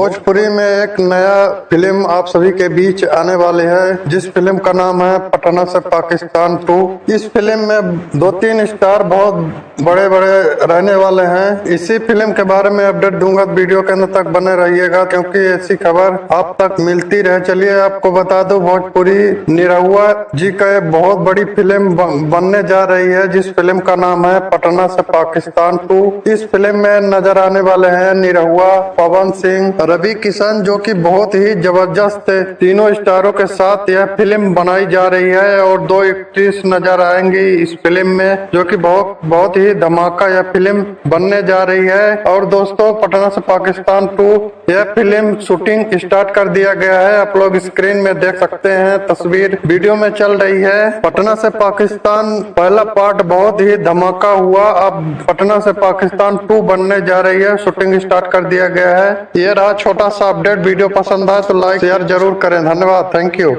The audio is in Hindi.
भोजपुरी में एक नया फिल्म आप सभी के बीच आने वाली है, जिस फिल्म का नाम है पटना से पाकिस्तान 2। इस फिल्म में 2-3 स्टार बहुत बड़े बड़े रहने वाले हैं। इसी फिल्म के बारे में अपडेट दूंगा, वीडियो के अंत तक बने रहिएगा क्योंकि ऐसी खबर आप तक मिलती रहे। चलिए आपको बता दूं, भोजपुरी निरहुआ जी का एक बहुत बड़ी फिल्म बनने जा रही है, जिस फिल्म का नाम है पटना से पाकिस्तान 2। इस फिल्म में नजर आने वाले हैं निरहुआ, पवन सिंह, रवि किशन, जो कि बहुत ही जबरदस्त तीनों स्टारों के साथ यह फिल्म बनाई जा रही है। और 2 एक्ट्रेस नजर आएंगी इस फिल्म में, जो कि बहुत ही धमाका यह फिल्म बनने जा रही है। और दोस्तों, पटना से पाकिस्तान 2 यह फिल्म शूटिंग स्टार्ट कर दिया गया है। आप लोग स्क्रीन में देख सकते हैं, तस्वीर वीडियो में चल रही है। पटना से पाकिस्तान पहला पार्ट बहुत ही धमाका हुआ, अब पटना से पाकिस्तान 2 बनने जा रही है, शूटिंग स्टार्ट कर दिया गया है। ये रहा छोटा सा अपडेट। वीडियो पसंद आए तो लाइक शेयर जरूर करें। धन्यवाद, थैंक यू।